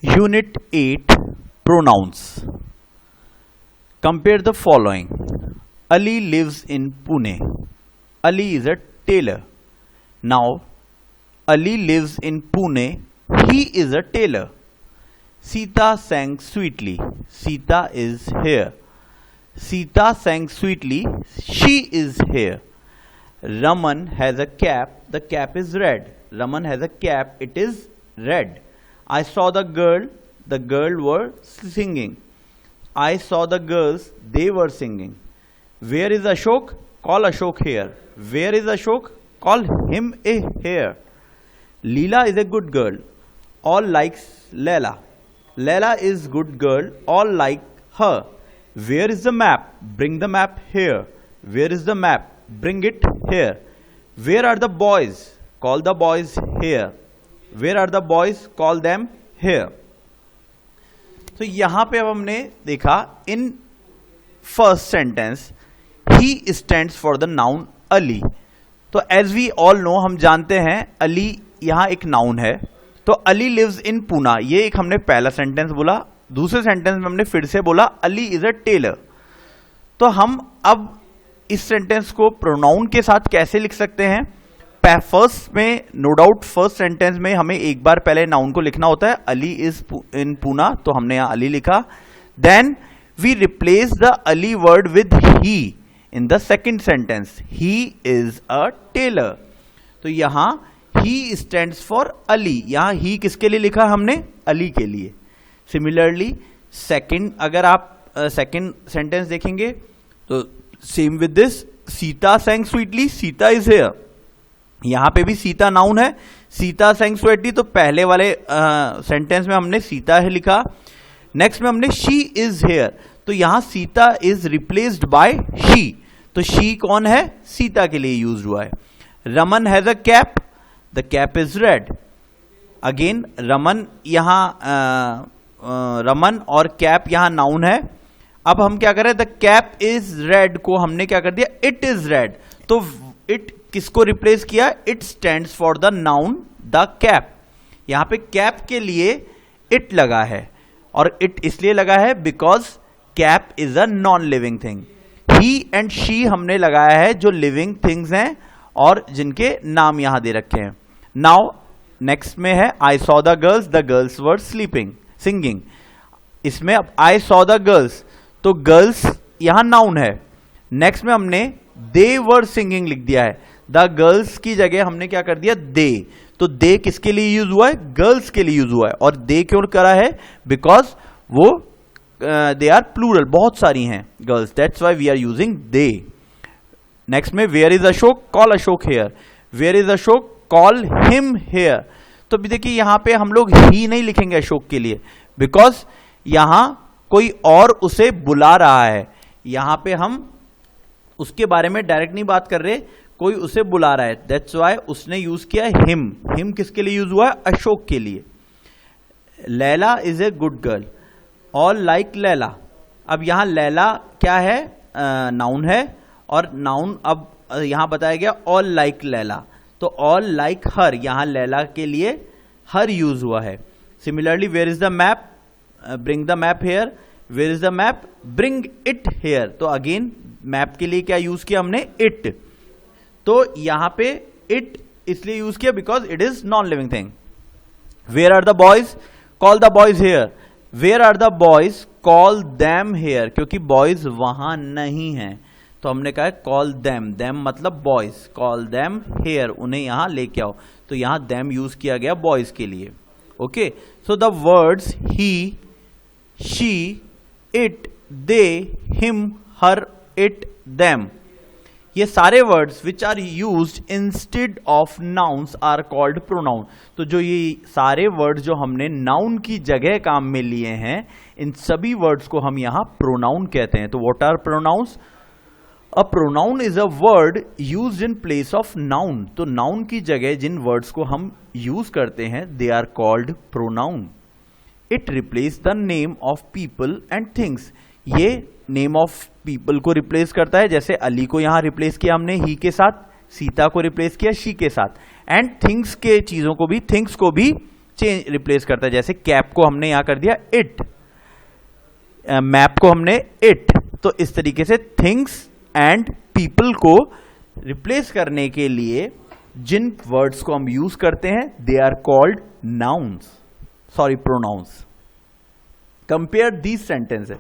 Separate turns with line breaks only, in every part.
Unit 8 Pronouns. Compare the following. Ali lives in Pune. Ali is a tailor. Now, Ali lives in Pune. He is a tailor. Sita sang sweetly. Sita is here. Sita sang sweetly. She is here. Raman has a cap. The cap is red. Raman has a cap. It is red. I saw the girl were singing. I saw the girls, they were singing. Where is Ashok? Call Ashok here. Where is Ashok? Call him here. Leela is a good girl. All likes Leela. Leela is good girl. All like her. Where is the map? Bring the map here. Where is the map? Bring it here. Where are the boys? Call the boys here. Where are the boys? Call them here. तो यहां पे अब हमने देखा in first sentence he stands for the noun Ali. तो as we all know, हम जानते हैं अली यहां एक नाउन है. तो अली लिव्स इन पूना, ये एक हमने पहला सेंटेंस बोला. दूसरे सेंटेंस में हमने फिर से बोला अली इज अ टेलर. तो हम अब इस सेंटेंस को प्रोनाउन के साथ कैसे लिख सकते हैं? फर्स्ट में नो डाउट फर्स्ट सेंटेंस में हमें एक बार पहले नाउन को लिखना होता है. अली इज इन पूना, तो हमने यहां अली लिखा. Then we replace the Ali word with he in the second sentence. He is a tailor. तो यहां ही स्टैंड्स फॉर अली. यहां ही किसके लिए लिखा हमने? अली के लिए. सिमिलरली सेकेंड, अगर आप सेकेंड सेंटेंस देखेंगे तो same with this. Sita sang sweetly. Sita is here. यहां पे भी सीता नाउन है. सीता sang स्वीटली, तो पहले वाले सेंटेंस में हमने सीता है लिखा. नेक्स्ट में हमने शी इज हेयर. तो यहां Sita is replaced by she. तो शी कौन है? सीता के लिए यूज हुआ है. Raman has a cap. The cap is red. Again Raman, यहां रमन और कैप यहां नाउन है. अब हम क्या करें? द कैप इज रेड को हमने क्या कर दिया? It is red. तो इट किसको रिप्लेस किया? It stands for the noun the cap. यहां पे कैप के लिए इट लगा है, और इट इसलिए लगा है because cap is a non living thing. He and she हमने लगाया है जो लिविंग थिंग्स हैं और जिनके नाम यहां दे रखे हैं. नाउ नेक्स्ट में है I saw the girls were sleeping singing. इसमें अब आई सॉ द गर्ल्स, तो गर्ल्स यहां नाउन है. नेक्स्ट में हमने दे वर सिंगिंग लिख दिया है. द गर्ल्स की जगह हमने क्या कर दिया? दे. तो दे किसके लिए यूज हुआ है? गर्ल्स के लिए यूज हुआ है. और दे क्यों करा है? बिकॉज वो दे आर प्लूरल, बहुत सारी हैं girls. That's why we are using they. Next में where is Ashok? Call Ashok here. Where is Ashok? Call him here. तो भी देखिए यहां पे हम लोग ही नहीं लिखेंगे अशोक के लिए, बिकॉज यहां कोई और उसे बुला रहा है. यहां पे हम उसके बारे में डायरेक्ट नहीं बात कर रहे, कोई उसे बुला रहा है. दैट्स व्हाई उसने यूज किया हिम. हिम किसके लिए यूज हुआ है? अशोक के लिए. Laila is a good girl. All like Laila. अब यहां लैला क्या है? नाउन है, और नाउन अब यहां बताया गया ऑल लाइक लैला. तो ऑल लाइक हर, यहां लैला के लिए हर यूज हुआ है. Similarly where is the map? Bring the map here. Where is the map? Bring it here. तो अगेन मैप के लिए क्या यूज किया हमने? इट. तो यहां पे इट इसलिए यूज किया because it is non living thing. Where are the boys? Call the boys here. Where are the boys? Call them here. क्योंकि बॉयज वहां नहीं है, तो हमने कहा कॉल दैम. दैम मतलब बॉयज. कॉल दैम हेयर, उन्हें यहां लेके आओ. तो यहां दैम यूज किया गया बॉयज के लिए. Okay, so the words he, she, it, they, him, her, it, them, ये सारे words which are used instead of nouns are called pronoun. तो जो ये सारे वर्ड्स जो हमने नाउन की जगह काम में लिए हैं, इन सभी वर्ड्स को हम यहां प्रोनाउन कहते हैं. तो what are pronouns? A pronoun is a word used in place of noun. तो नाउन की जगह जिन वर्ड्स को हम यूज करते हैं, they are called pronoun. It replace the name of people and things. ये नेम ऑफ पीपल को रिप्लेस करता है, जैसे अली को यहां रिप्लेस किया हमने ही के साथ, सीता को रिप्लेस किया शी के साथ, एंड थिंग्स के चीजों को भी, थिंग्स को भी चेंज रिप्लेस करता है। जैसे कैप को हमने यहां कर दिया इट, मैप को हमने इट। तो इस तरीके से थिंग्स एंड पीपल को रिप्लेस करने के लिए जिन वर्ड्स को हम यूज करते हैं they are called nouns, sorry pronouns. Compare these sentences.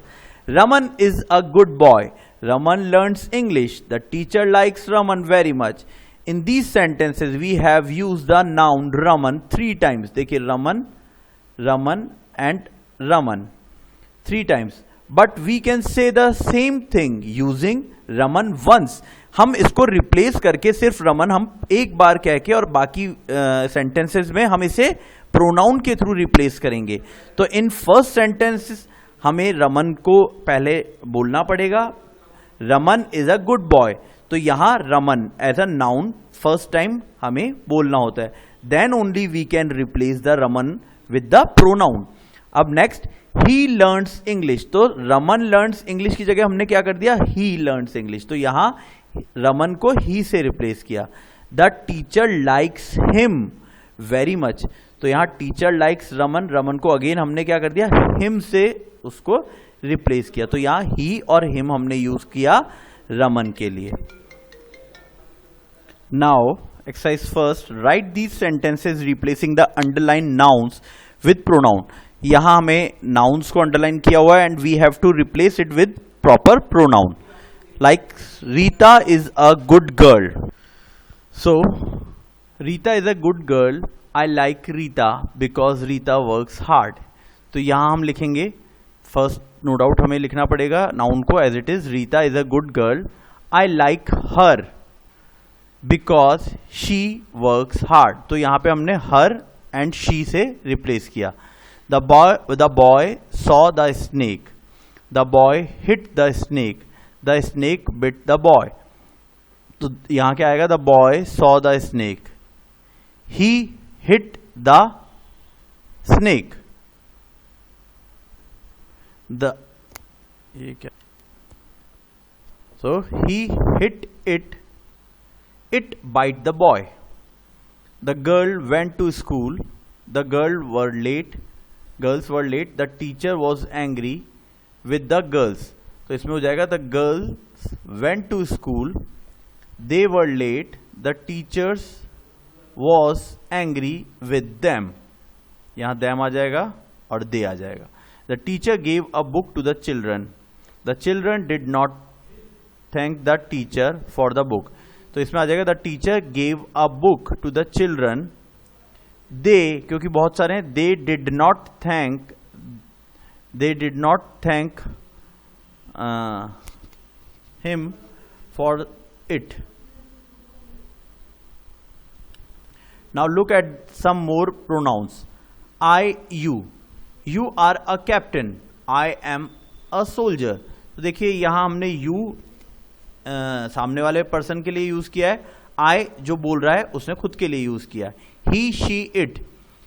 Raman is a good boy. Raman learns English. The teacher likes Raman very much. In these sentences, we have used the noun Raman 3 times. देखिए Raman, Raman and Raman 3 times. But we can say the same thing using Raman once. हम इसको replace करके सिर्फ रमन हम एक बार कह के और बाकी सेंटेंसेस में हम इसे प्रोनाउन के थ्रू रिप्लेस करेंगे। तो इन फर्स्ट सेंटेंसेस हमें रमन को पहले बोलना पड़ेगा, Raman is a good boy. तो यहां Raman as a noun first time हमें बोलना होता है, then only we can replace the Raman with the pronoun. अब नेक्स्ट, ही लर्न्स इंग्लिश। तो रमन लर्न्स इंग्लिश की जगह हमने क्या कर दिया, ही लर्न्स इंग्लिश। तो यहां रमन को ही से रिप्लेस किया। The teacher likes him very much. तो यहां टीचर लाइक्स रमन, रमन को अगेन हमने क्या कर दिया, हिम से उसको रिप्लेस किया। तो यहां ही और हिम हमने यूज किया रमन के लिए। Now exercise first, write these sentences replacing the underline nouns with pronoun. यहां हमें नाउन्स को अंडरलाइन किया हुआ है and we have to replace it with proper pronoun. Like Rita is a good girl. So Rita is a good girl. I like Rita because Rita works hard. तो यहां हम लिखेंगे, फर्स्ट नो डाउट हमें लिखना पड़ेगा नाउन को as it is, Rita is a good girl. I like her because she works hard. तो यहां पे हमने हर एंड शी से रिप्लेस किया। The boy saw the snake. The boy hit the snake. The snake bit the boy. तो यहां क्या आएगा, the boy saw the snake, he hit the snake. ये क्या, so he hit it, it bite the boy. The girl went to school. The girls were late. The teacher was angry with the girls. तो इसमें हो जाएगा, the girls went to school. They were late. The teachers was angry with them. यहां them आ जाएगा और they आ जाएगा। The teacher gave a book to the children. The children did not thank the teacher for the book. तो इसमें आ जाएगा, the teacher gave a book to the children. They, क्योंकि बहुत सारे हैं, they did not thank him for it. Now look at some more pronouns. I, you. You are a captain. I am a soldier. तो देखिए यहां हमने you सामने वाले पर्सन के लिए यूज किया है, I जो बोल रहा है उसने खुद के लिए यूज किया है। He, she, it.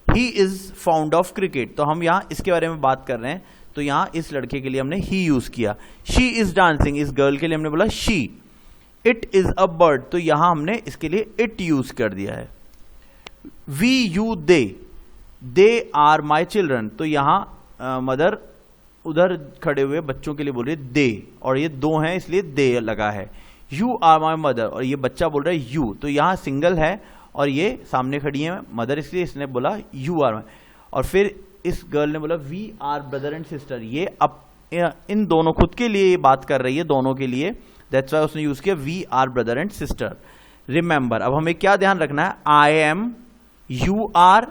He is fond of cricket. तो हम यहां इसके बारे में बात कर रहे हैं, तो यहां इस लड़के के लिए हमने he यूज किया। She is dancing. इस गर्ल के लिए हमने बोला she. It is a bird. तो यहां हमने इसके लिए it यूज कर दिया है। We, you, they. They are my children. तो यहां मदर उधर खड़े हुए बच्चों के लिए बोल रही है दे, और ये दो हैं इसलिए दे लगा है। यू आर माई मदर, और ये बच्चा बोल रहा है यू। तो यहां सिंगल है और ये सामने खड़ी है मदर, इसलिए इसने बोला यू आर माई। और फिर इस गर्ल ने बोला we are brother and sister. ये अब इन दोनों खुद के लिए ये बात कर रही है, दोनों के लिए, दैट्स वाई उसने यूज किया we are brother and sister. Remember, अब हमें क्या ध्यान रखना है, I am, you are,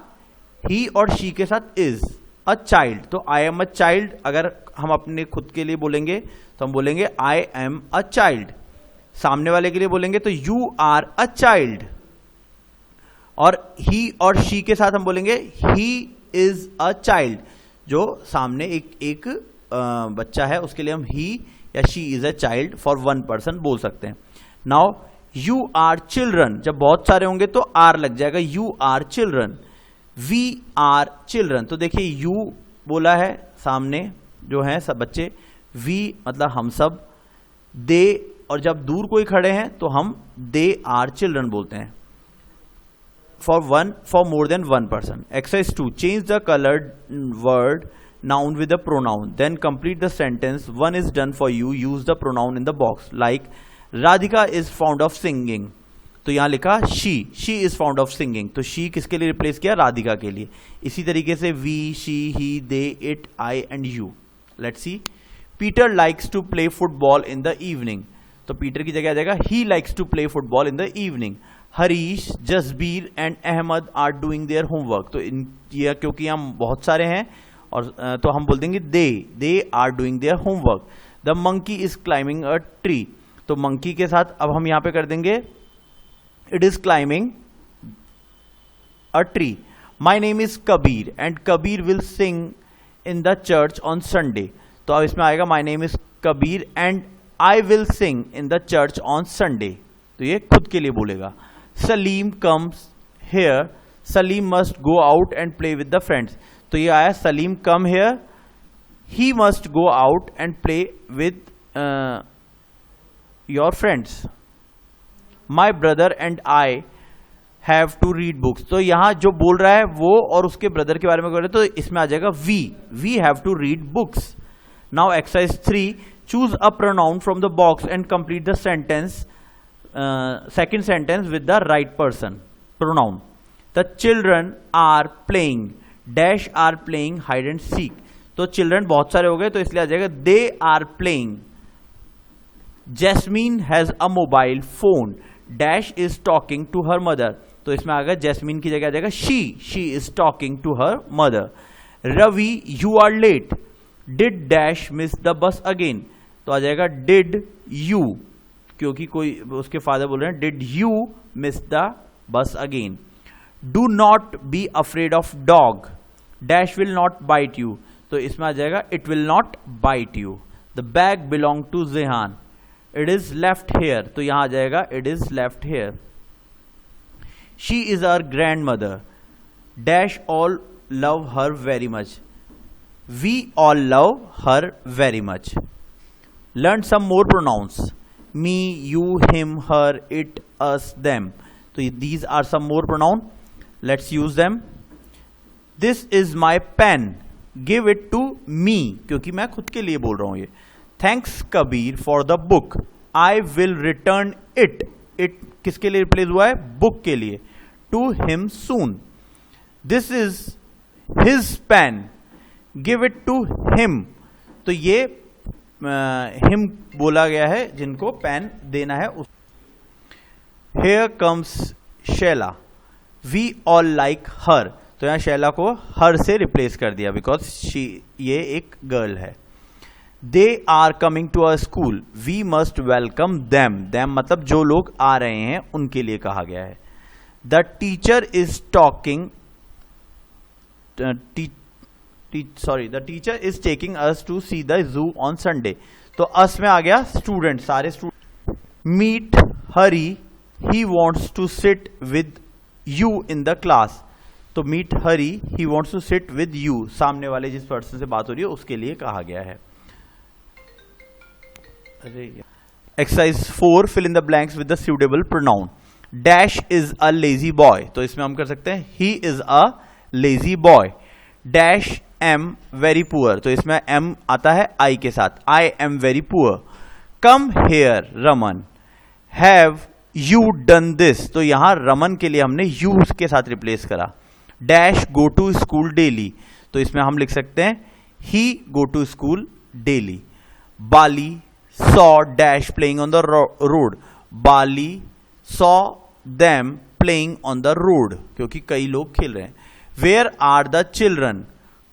he और शी के साथ इज अ चाइल्ड। तो आई एम अ चाइल्ड अगर हम अपने खुद के लिए बोलेंगे तो हम बोलेंगे आई एम अ चाइल्ड। सामने वाले के लिए बोलेंगे तो यू आर अ चाइल्ड। और ही और शी के साथ हम बोलेंगे ही इज अ चाइल्ड। जो सामने एक बच्चा है उसके लिए हम ही या she is a child for one person बोल सकते हैं। नाउ यू आर चिल्ड्रन, जब बहुत सारे होंगे तो आर लग जाएगा, you are children. We are children, तो देखिए यू बोला है सामने जो है सब बच्चे, वी मतलब हम सब, दे और जब दूर कोई खड़े हैं तो हम दे आर चिल्ड्रन बोलते हैं। for more than one person. Exercise 2. Change the colored word noun with a pronoun. Then complete the sentence. One is done for you. Use the pronoun in the box. Like Radhika is fond of singing. तो यहाँ लिखा she is fond of singing. तो she किसके लिए replace किया? राधिका के लिए. इसी तरीके से we, she, he, they, it, I and you. Let's see. Peter likes to play football in the evening. तो पीटर की जगह आ जाएगा he likes to play football in the evening. Harish, Jasbir and Ahmed are doing their homework. तो इन ये क्योंकि हम बहुत सारे हैं और तो हम बोल देंगे they are doing their homework. The monkey is climbing a tree. तो मंकी के साथ अब हम यहां पे कर देंगे it is climbing a tree. My name is Kabir and Kabir will sing in the church on Sunday. तो अब इसमें आएगा my name is Kabir and I will sing in the church on Sunday. तो ये खुद के लिए बोलेगा. Salim comes here. Salim must go out and play with the friends. तो ये आया Salim come here. He must go out and play with your friends. My brother and I have to read books. तो यहां जो बोल रहा है वो और उसके ब्रदर के बारे में बोल रहे हैं, तो इसमें आ जाएगा we have to read books. Now exercise 3. Choose a pronoun from the box and complete the sentence. Second sentence with the right person pronoun. The children are playing dash are playing hide and seek. तो children बहुत सारे हो गए तो इसलिए आ जाएगा they are playing. Jasmine has a mobile phone dash is talking to her mother. तो इसमें आएगा Jasmine की जगह आ जाएगा she is talking to her mother. Ravi, you are late. Did dash miss the bus again. तो आ जाएगा did you, क्योंकि कोई उसके फादर बोल रहे हैं did you miss the bus again. Do not be afraid of dog dash will not bite you. तो इसमें आ जाएगा it will not bite you. The bag belong to Jehan. It is left here. तो यहां आ जाएगा it is left here. She is our grand mother dash all love her very much. We all love her very much. Learn some more pronouns. Me, you, him, her, it, us, them. So these are some more pronoun. Let's use them. This is my pen. Give it to me. क्योंकि मैं खुद के लिए बोल रहा हूं ये. Thanks Kabir for the book. I will return it. It किसके लिए रिप्लेस हुआ है? Book के लिए. To him soon. This is his pen. Give it to him. तो ये हिम बोला गया है जिनको पेन देना है. Here comes Shaila. We all like her. तो यहां शैला को हर से रिप्लेस कर दिया बिकॉज ये एक गर्ल है. They are coming to our school. We must welcome them. Them मतलब जो लोग आ रहे हैं उनके लिए कहा गया है. The teacher is talking. The teacher is taking us to see the zoo on Sunday. तो us में आ गया स्टूडेंट, सारे student. Meet Hari. He wants to sit with you in the class. तो meet Hari. He wants to sit with you. सामने वाले जिस person से बात हो रही है उसके लिए कहा गया है. Exercise 4. Fill in the blanks with the suitable pronoun. Dash is a lazy boy. तो इसमें हम कर सकते हैं he is a lazy boy. Dash am very poor. तो इसमें am आता है I के साथ. I am very poor. Come here, Raman. Have you done this? तो यहां रमन के लिए हमने you के साथ रिप्लेस करा. Dash go to school daily. तो इसमें हम लिख सकते हैं he go to school daily. Bali saw dash playing on the road. Bali saw them playing on the road. क्योंकि कई लोग खेल रहे हैं. Where are the children?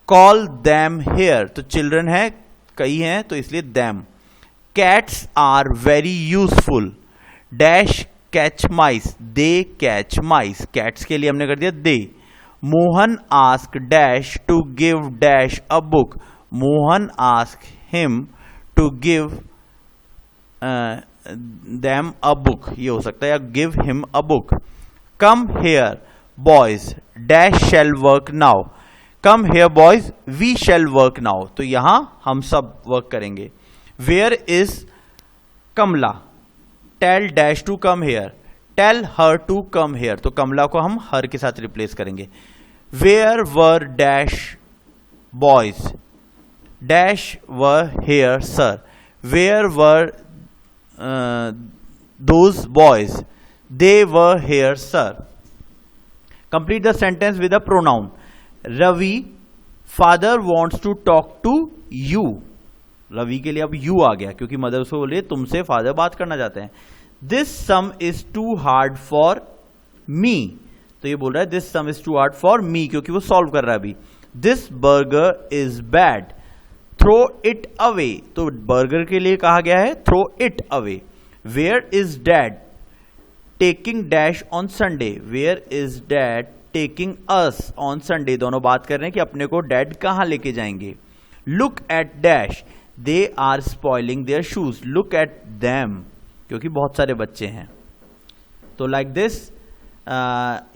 Call them here. तो children है, कई हैं तो इसलिए them. Cats are very useful. Dash catch mice. They catch mice. Cats के लिए हमने कर दिया they. Mohan ask dash to give dash a book. Mohan ask him to give them a book. ये हो सकता है या give him a book. Come here boys. Dash shall work now. Come here boys. We shall work now. तो यहां हम सब work करेंगे. Where is Kamla? Tell dash to come here. Tell her to come here, तो कमला को हम her के साथ रिप्लेस करेंगे. Where were dash boys, dash were here sir. Where were those boys, they were here sir. Complete the sentence with a pronoun. Ravi father wants to talk to you. Ravi के लिए अब you आ गया क्योंकि mother उसको बोल रही है तुमसे फादर बात करना चाहते हैं. This sum is too hard for me, तो ये बोल रहा है this sum is too hard for me क्योंकि वो सॉल्व कर रहा है अभी. This burger is bad, throw it away, तो बर्गर के लिए कहा गया है throw it away. Where is dad taking dash on Sunday, where is dad taking us on Sunday, दोनों बात कर रहे हैं कि अपने को डैड कहां लेके जाएंगे. Look at dash, they are spoiling their shoes, look at them क्योंकि बहुत सारे बच्चे हैं. तो लाइक दिस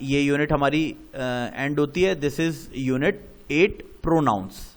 ये यूनिट हमारी एंड होती है. This is unit 8 pronounce.